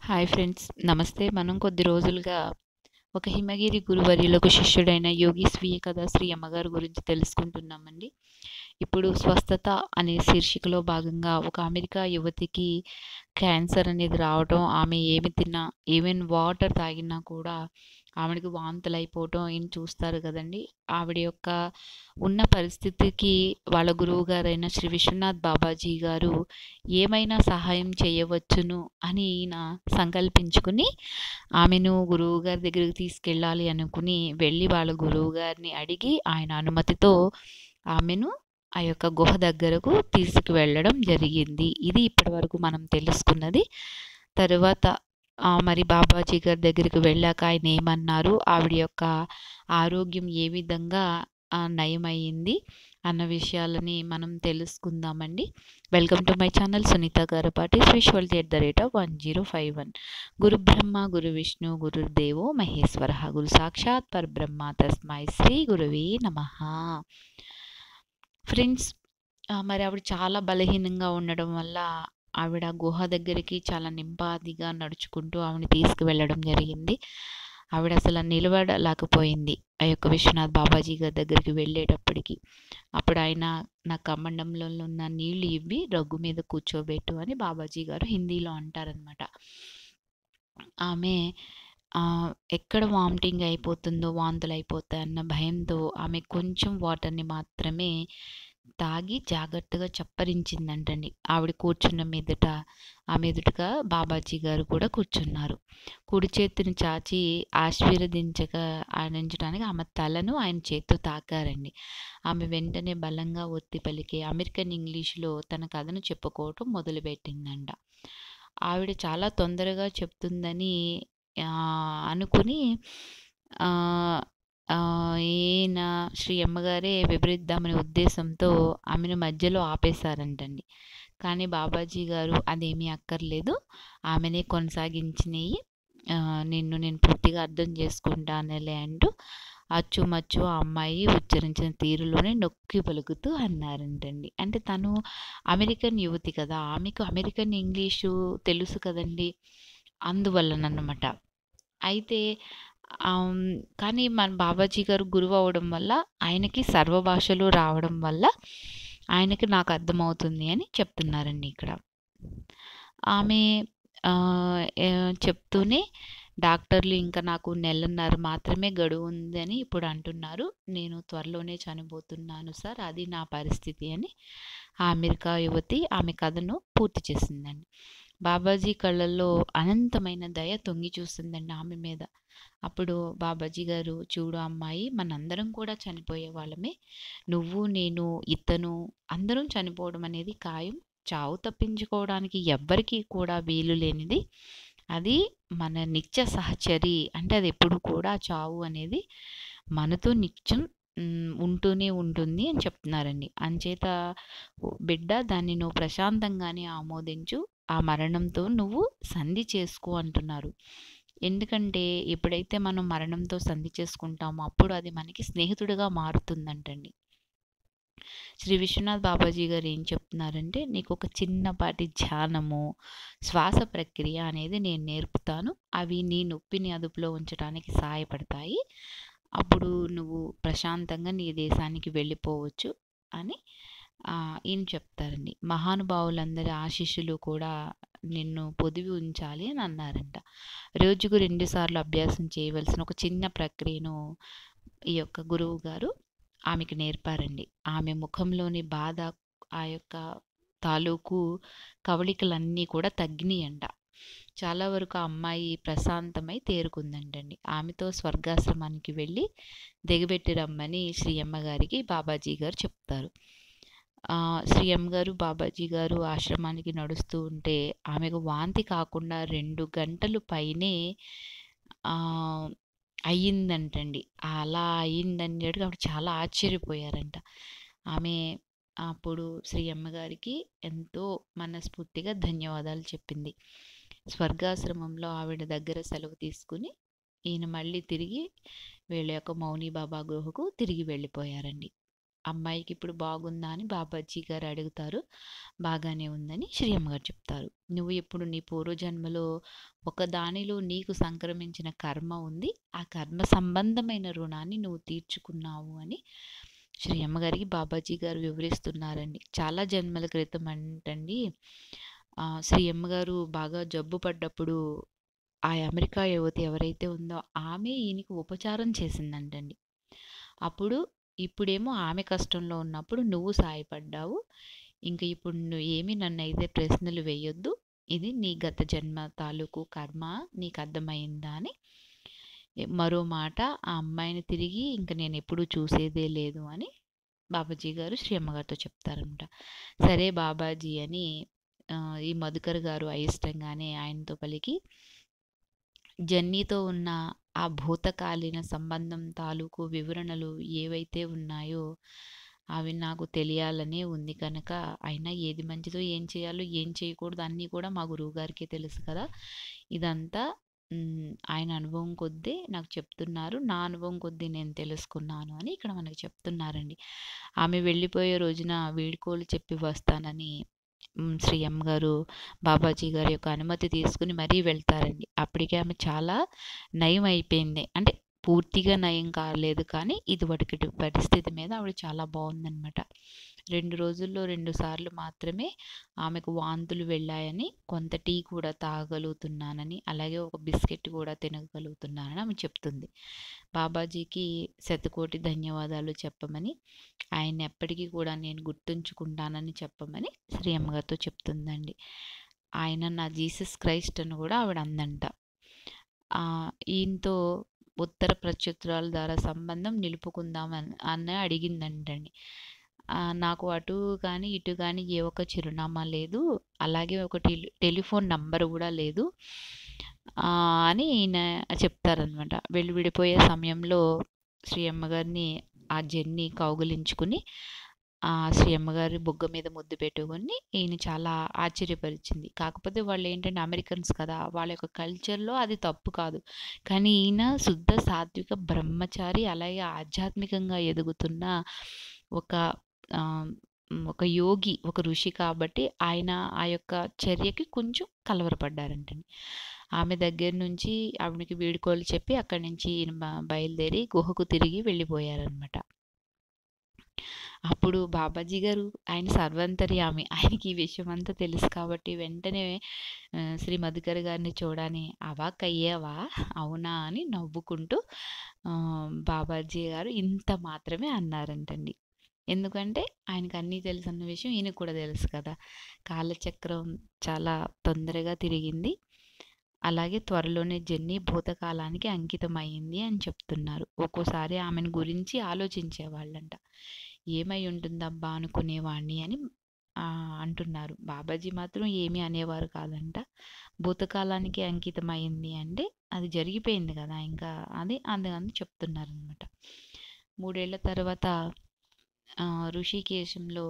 Hi friends, నమస్తే. మనం కొద్ది రోజులుగా ఒక హిమగిరి గురువర్యులకు శిష్యుడైన యోగి స్వీయ కథ శ్రీ అమ్మగారు గురించి తెలుసుకుంటున్నామండి. ఇప్పుడు స్వస్థత అనే శీర్షికలో భాగంగా ఒక అమెరికా యువతికి క్యాన్సర్ అనేది రావటం, ఆమె ఏమి తిన్నా, ఈవెన్ వాటర్ తాగినా కూడా ఆవిడకి వాంతులైపోవటం ఈయన చూస్తారు కదండి. ఆవిడ యొక్క ఉన్న పరిస్థితికి వాళ్ళ గురువు గారైన శ్రీ విశ్వనాథ్ బాబాజీ గారు ఏమైనా సహాయం చేయవచ్చును అని ఈయన సంకల్పించుకుని ఆమెను గురువు గారి దగ్గరికి తీసుకెళ్ళాలి అనుకుని వెళ్ళి వాళ్ళ గురువు గారిని అడిగి ఆయన అనుమతితో ఆమెను ఆ యొక్క గుహ దగ్గరకు తీసుకువెళ్ళడం జరిగింది. ఇది ఇప్పటివరకు మనం తెలుసుకున్నది. తరువాత మరి బాబాజీ గారి దగ్గరికి వెళ్ళాక ఆయన ఏమన్నారు, ఆవిడ యొక్క ఆరోగ్యం ఏ విధంగా నయమయ్యింది అన్న విషయాలని మనం తెలుసుకుందామండి. Welcome to my channel Sunitha Garapati spirituality @1051. గురు బ్రహ్మ గురు విష్ణు గురుర్దేవో మహేశ్వర గురు సాక్షాత్ పరబ్రహ్మ తస్మై శ్రీ గురువే నమః. ఫ్రెండ్స్, మరి ఆవిడ చాలా బలహీనంగా ఉండడం వల్ల ఆవిడ గుహ దగ్గరికి చాలా నింపాదిగా నడుచుకుంటూ ఆవిడని తీసుకువెళ్ళడం జరిగింది. ఆవిడ అసలు నిలబడలేకపోయింది ఆ యొక్క విశ్వనాథ్ బాబాజీ గారి దగ్గరికి వెళ్ళేటప్పటికి. అప్పుడు ఆయన నా కమండంలో ఉన్న నీళ్లు ఇవ్వి రగ్గు మీద కూర్చోబెట్టు అని బాబాజీ గారు హిందీలో అంటారనమాట. ఆమె ఎక్కడ వామిటింగ్ అయిపోతుందో, వాంతులు అయిపోతాయన్న భయంతో ఆమె కొంచెం వాటర్ని మాత్రమే తాగి జాగ్రత్తగా చప్పరించిందంటండి. ఆవిడ కూర్చున్న మీదట ఆమె ఎదుటగా బాబాజీ గారు కూడా కూర్చున్నారు. కుడి చేతిని చాచి ఆశీర్వదించడానికి ఆమె తలను ఆయన చేత్తో తాకారండి. ఆమె వెంటనే బలంగా ఒత్తి పలికే అమెరికన్ ఇంగ్లీష్లో తన కథను చెప్పుకోవటం మొదలుపెట్టిందంట. ఆవిడ చాలా తొందరగా చెప్తుందని అనుకుని ఈయన శ్రీ అమ్మగారే వివరిద్దామనే ఉద్దేశంతో ఆమెను మధ్యలో ఆపేశారంటండి. కానీ బాబాజీ గారు అదేమీ అక్కర్లేదు, ఆమెనే కొనసాగించినవి, నేను పూర్తిగా అర్థం చేసుకుంటానులే అంటూ అచ్చుమచ్చు ఆ అమ్మాయి ఉచ్చరించిన తీరులోనే నొక్కి పలుకుతూ అన్నారంటండి. అంటే తను అమెరికన్ యువతి కదా, ఆమెకు అమెరికన్ ఇంగ్లీషు తెలుసు కదండి, అందువల్లనమాట. అయితే కానీ మన బాబాజీ గారు గురువు అవ్వడం వల్ల ఆయనకి సర్వ భాషలు రావడం వల్ల ఆయనకి నాకు అర్థమవుతుంది అని చెప్తున్నారండి ఇక్కడ. ఆమె చెప్తూనే డాక్టర్లు ఇంకా నాకు నెలన్నర మాత్రమే గడువు ఉందని ఇప్పుడు అంటున్నారు, నేను త్వరలోనే చనిపోతున్నాను సార్, అది నా పరిస్థితి అని ఆ అమెరికా యువతి ఆమె కథను పూర్తి చేసిందండి. బాబాజీ కళ్ళల్లో అనంతమైన దయ తొంగి చూస్తుందండి ఆమె మీద. అప్పుడు బాబాజీ గారు, చూడు అమ్మాయి, మనందరం కూడా చనిపోయే వాళ్ళమే, నువ్వు నేను ఇతను అందరం చనిపోవడం అనేది ఖాయం, చావు తప్పించుకోవడానికి ఎవ్వరికీ కూడా వీలు లేనిది, అది మన నిత్య సహచరి, అంటే అది ఎప్పుడు కూడా చావు అనేది మనతో నిత్యం ఉంటూనే ఉంటుంది అని చెప్తున్నారండి. అంచేత బిడ్డ, దాన్ని నువ్వు ప్రశాంతంగానే ఆమోదించు, ఆ మరణంతో నువ్వు సంధి చేసుకో అంటున్నారు. ఎందుకంటే ఎప్పుడైతే మనం మరణంతో సంధి చేసుకుంటామో అప్పుడు అది మనకి స్నేహితుడిగా మారుతుందంటండి. శ్రీ విశ్వనాథ్ బాబాజీ గారు ఏం చెప్తున్నారంటే, నీకు ఒక చిన్నపాటి ధ్యానము, శ్వాస ప్రక్రియ అనేది నేను నేర్పుతాను, అవి నీ నొప్పిని అదుపులో ఉంచడానికి సహాయపడతాయి, అప్పుడు నువ్వు ప్రశాంతంగా నీ దేశానికి వెళ్ళిపోవచ్చు అని ఈయన చెప్తారండి. మహానుభావులందరి ఆశీస్సులు కూడా నిన్ను పొదివి ఉంచాలి అని అన్నారంట. రోజుకు 2 సార్లు అభ్యాసం చేయవలసిన ఒక చిన్న ప్రక్రియను ఈ యొక్క గురువు గారు ఆమెకు నేర్పారండి. ఆమె ముఖంలోని బాధ, ఆ యొక్క తాలూకు కవళికలన్నీ కూడా తగ్గినాయంట. చాలా వరకు ఆ అమ్మాయి ప్రశాంతమై తేరుకుందంటండి. ఆమెతో స్వర్గాశ్రమానికి వెళ్ళి దిగబెట్టి రమ్మని శ్రీ అమ్మగారికి బాబాజీ గారు చెప్తారు. శ్రీ అమ్మగారు బాబాజీ గారు ఆశ్రమానికి నడుస్తూ ఉంటే ఆమెకు వాంతి కాకుండా 2 గంటలు పైనే అయ్యిందంటండి. అలా అయ్యిందని ఆవిడ చాలా ఆశ్చర్యపోయారంట. ఆమె అప్పుడు శ్రీ అమ్మగారికి ఎంతో మనస్ఫూర్తిగా ధన్యవాదాలు చెప్పింది. స్వర్గాశ్రమంలో ఆవిడ దగ్గర సెలవు తీసుకుని ఈయన మళ్ళీ తిరిగి వీళ్ళ యొక్క మౌని బాబా గుహకు తిరిగి వెళ్ళిపోయారండి. అమ్మాయికి ఇప్పుడు బాగుందా అని బాబాజీ గారు అడుగుతారు. బాగానే ఉందని శ్రీయమ్మ గారు చెప్తారు. నువ్వు ఇప్పుడు నీ పూర్వజన్మలో ఒక దానిలో నీకు సంక్రమించిన కర్మ ఉంది. ఆ కర్మ సంబంధమైన రుణాన్ని నువ్వు తీర్చుకున్నావు అని శ్రీయమ్మ గారికి బాబాజీ గారు వివరిస్తున్నారండి. చాలా జన్మల క్రితం అంటండి శ్రీయమ్మ గారు బాగా జబ్బు పడ్డప్పుడు ఆ అమెరికా యువతి ఎవరైతే ఉందో ఆమె ఈయనకి ఉపచారం చేసిందంటండి. అప్పుడు ఇప్పుడేమో ఆమె కష్టంలో ఉన్నప్పుడు నువ్వు సాయపడ్డావు. ఇంక ఇప్పుడు నువ్వు ఏమి నన్నైతే ప్రశ్నలు వేయొద్దు. ఇది నీ గత జన్మ తాలూకు కర్మ నీకు అర్థమైందా అని మరో మాట ఆ అమ్మాయిని తిరిగి ఇంక నేను ఎప్పుడూ చూసేదే లేదు అని బాబాజీ గారు శ్రీ అమ్మగారితో చెప్తారనమాట. సరే బాబాజీ అని ఈ మధుకర్ గారు అయిష్టంగానే ఆయనతో పలికి జన్నీతో ఉన్న ఆ భూతకాలీన సంబంధం తాలూకు వివరణలు ఏవైతే ఉన్నాయో అవి నాకు తెలియాలనే ఉంది కనుక అయినా ఏది మంచిదో ఏం చేయాలో ఏం చేయకూడదు అన్నీ కూడా మా గురువుగారికే తెలుసు కదా. ఇదంతా ఆయన అనుభవం కొద్దీ నాకు చెప్తున్నారు. నా అనుభవం కొద్దీ నేను తెలుసుకున్నాను అని ఇక్కడ మనకి చెప్తున్నారండి. ఆమె వెళ్ళిపోయే రోజున వీడ్కోలు చెప్పి వస్తానని శ్రీ అమ్మ గారు బాబాజీ గారి యొక్క అనుమతి తీసుకుని మరీ వెళ్తారండి. అప్పటికే ఆమె చాలా నయం అయిపోయింది. అంటే పూర్తిగా నయం కాలేదు కానీ ఇదివరకటి పరిస్థితి మీద ఆవిడ చాలా బాగుందనమాట. 2 రోజుల్లో 2 సార్లు మాత్రమే ఆమెకు వాంతులు వెళ్ళాయని, కొంత టీ కూడా తాగలుగుతున్నానని, అలాగే ఒక బిస్కెట్ కూడా తినగలుగుతున్నానని ఆమె చెప్తుంది. బాబాజీకి శతకోటి ధన్యవాదాలు చెప్పమని, ఆయన ఎప్పటికీ కూడా నేను గుర్తుంచుకుంటానని చెప్పమని శ్రీ అమ్మగారితో చెప్తుందండి. ఆయన నా జీసస్ క్రైస్ట్ అని కూడా ఆవిడ అందంట. ఈయనతో ఉత్తర ప్రత్యుత్తరాల ద్వారా సంబంధం నిలుపుకుందామని అడిగిందంటండి. నాకు అటు కానీ ఇటు కానీ ఏ ఒక్క చిరునామా లేదు, అలాగే ఒక టెలిఫోన్ నంబర్ కూడా లేదు అని ఈయన చెప్తారనమాట. విడిపోయే సమయంలో శ్రీ అమ్మగారిని ఆ జెన్నీ కౌగిలించుకుని శ్రీ అమ్మగారి బుగ్గ మీద ముద్దు పెట్టుకొని ఈయన చాలా ఆశ్చర్యపరిచింది. కాకపోతే వాళ్ళు ఏంటంటే అమెరికన్స్ కదా, వాళ్ళ యొక్క కల్చర్లో అది తప్పు కాదు. కానీ ఈయన శుద్ధ సాత్విక బ్రహ్మచారి, అలాగే ఆధ్యాత్మికంగా ఎదుగుతున్న ఒక యోగి, ఒక ఋషి కాబట్టి ఆయన ఆ యొక్క చర్యకి కొంచెం కలవరపడ్డారంటండి. ఆమె దగ్గర నుంచి ఆవిడకి వీడ్కోలు చెప్పి అక్కడి నుంచి ఈయన బయలుదేరి గుహకు తిరిగి వెళ్ళిపోయారనమాట. అప్పుడు బాబాజీ గారు ఆయన సర్వంతర్యామి, ఆయనకి ఈ విషయం అంతా తెలుసు కాబట్టి వెంటనే శ్రీ మధుకర్ గారిని చూడని అవాక్కయ్యావా, అవునా అని నవ్వుకుంటూ బాబాజీ గారు ఇంత మాత్రమే అన్నారంటండి. ఎందుకంటే ఆయనకు అన్నీ తెలుసు అన్న విషయం ఈయనకు కూడా తెలుసు కదా. కాలచక్రం చాలా తొందరగా తిరిగింది, అలాగే త్వరలోనే జెన్నీ భూతకాలానికి అంకితమైంది అని చెప్తున్నారు. ఒక్కోసారి ఆమెను గురించి ఆలోచించేవాళ్ళంట. ఏమై ఉంటుందబ్బా అనుకునేవాణ్ణి అని అంటున్నారు. బాబాజీ మాత్రం ఏమీ అనేవారు కాదంట. భూతకాలానికి అంకితమైంది అంటే అది జరిగిపోయింది కదా, ఇంకా అది అందుకని చెప్తున్నారనమాట. 3 ఏళ్ల తర్వాత ఋషికేశంలో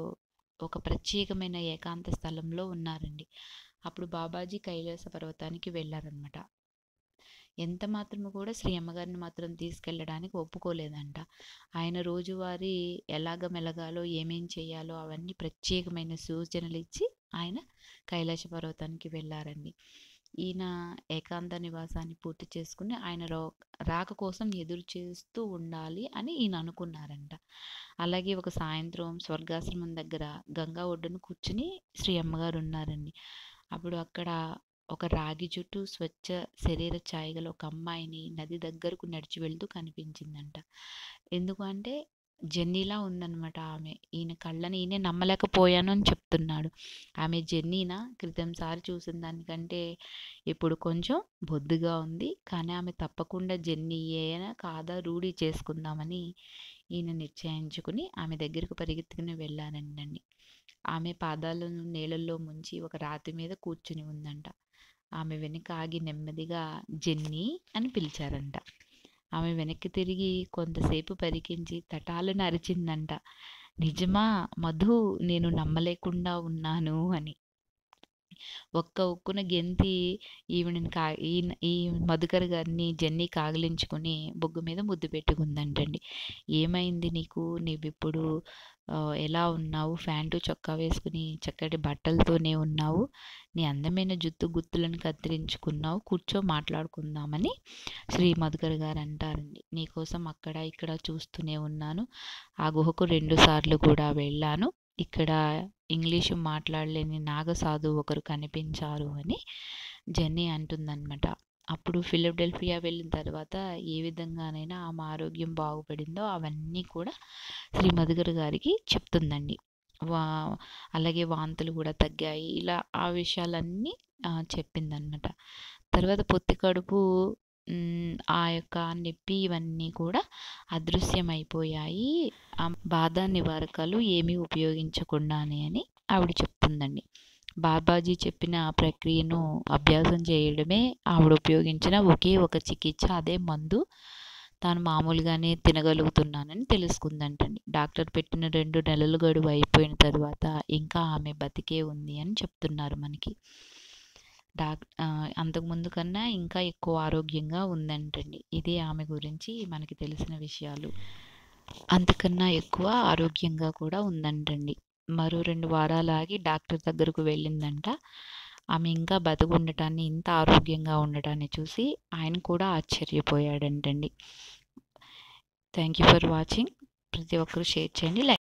ఒక ప్రత్యేకమైన ఏకాంత స్థలంలో ఉన్నారండి. అప్పుడు బాబాజీ కైలాస పర్వతానికి వెళ్ళారనమాట. ఎంత మాత్రము కూడా శ్రీ అమ్మగారిని మాత్రం తీసుకెళ్ళడానికి ఒప్పుకోలేదంట. ఆయన రోజువారీ ఎలాగ మెలగాలో ఏమేం చేయాలో అవన్నీ ప్రత్యేకమైన సూచనలు ఇచ్చి ఆయన కైలాస పర్వతానికి వెళ్ళారండి. ఈయన ఏకాంత నివాసాన్ని పూర్తి చేసుకుని ఆయన రాక కోసం ఎదురు చేస్తూ ఉండాలి అని ఈయన అనుకున్నారంట. అలాగే ఒక సాయంత్రం స్వర్గాశ్రమం దగ్గర గంగా ఒడ్డును కూర్చుని శ్రీ అమ్మగారు ఉన్నారండి. అప్పుడు అక్కడ ఒక రాగి చుట్టూ స్వచ్ఛ శరీర ఛాయగల ఒక అమ్మాయిని నది దగ్గరకు నడిచి వెళ్తూ కనిపించిందంట. ఎందుకంటే జెన్నీలా ఉందన్నమాట ఆమె. ఈయన కళ్ళని ఈయనే నమ్మలేకపోయాను అని చెప్తున్నాడు. ఆమె జెన్నీనా, క్రితంసారి చూసిన దానికంటే ఇప్పుడు కొంచెం బొద్దుగా ఉంది, కానీ ఆమె తప్పకుండా జెన్నీయేనా కాదా రూఢీ చేసుకుందామని ఈయన నిశ్చయించుకుని ఆమె దగ్గరకు పరిగెత్తుకుని వెళ్ళానండి. ఆమె పాదాలను నీళ్ళల్లో ముంచి ఒక రాతి మీద కూర్చుని ఉందంట. ఆమె వెనక ఆగి నెమ్మదిగా జెన్నీ అని పిలిచారంట. ఆమె వెనక్కి తిరిగి కొంతసేపు పరికించి తటాలను అరిచిందంట. నిజమా మధు, నేను నమ్మలేకుండా ఉన్నాను అని. ఒక్క ఉక్కున గెంతి ఈవిడని కా ఈయన ఈ మధుకర్ గారిని జెన్నీ కాగిలించుకొని బొగ్గు మీద ముద్దు పెట్టుకుందంటండి. "ఏమైంది నీకు? నీవిప్పుడు ఎలా ఉన్నావు? ప్యాంటు, చొక్కా వేసుకుని చక్కటి బట్టలతోనే ఉన్నావు. నీ అందమైన జుత్తు గుత్తులను కత్తిరించుకున్నావు. కూర్చో మాట్లాడుకుందామని" శ్రీ మధుకర్ గారు అంటారండి. "నీకోసం అక్కడ ఇక్కడ చూస్తూనే ఉన్నాను. ఆ గుహకు 2 సార్లు కూడా వెళ్ళాను. ఇక్కడ ఇంగ్లీషు మాట్లాడలేని నాగసాధువు ఒకరు కనిపించారు" అని జెన్నీ అంటుందన్నమాట. అప్పుడు ఫిలడెల్ఫియా వెళ్ళిన తర్వాత ఏ విధంగానైనా ఆమె ఆరోగ్యం బాగుపడిందో అవన్నీ కూడా శ్రీ మధుకర్ గారికి చెప్తుందండి. అలాగే వాంతులు కూడా తగ్గాయి. ఇలా ఆ విషయాలన్నీ చెప్పిందనమాట. తర్వాత పొత్తి కడుపు, ఆ యొక్క నొప్పి ఇవన్నీ కూడా అదృశ్యమైపోయాయి. ఆ బాధ నివారకాలు ఏమీ ఉపయోగించకుండానే అని ఆవిడ చెప్తుందండి. బాబాజీ చెప్పిన ప్రక్రియను అభ్యాసం చేయడమే ఆవిడ ఉపయోగించిన ఒకే ఒక చికిత్స, అదే మందు. తాను మామూలుగానే తినగలుగుతున్నానని తెలుసుకుందంటండి. డాక్టర్ పెట్టిన 2 నెలల గడువు అయిపోయిన తర్వాత ఇంకా ఆమె బతికే ఉంది అని చెప్తున్నారు మనకి. అంతకుముందు కన్నా ఇంకా ఎక్కువ ఆరోగ్యంగా ఉందంటండి. ఇదే ఆమె గురించి మనకి తెలిసిన విషయాలు. అంతకన్నా ఎక్కువ ఆరోగ్యంగా కూడా ఉందంటండి. మరో 2 వారాలు ఆగి డాక్టర్ దగ్గరకు వెళ్ళిందంట. ఆమె ఇంకా బతికుండటాన్ని, ఇంత ఆరోగ్యంగా ఉండటాన్ని చూసి ఆయన కూడా ఆశ్చర్యపోయాడంటండి. Thank you for watching. ప్రతి ఒక్కరు షేర్ చేయండి, లైక్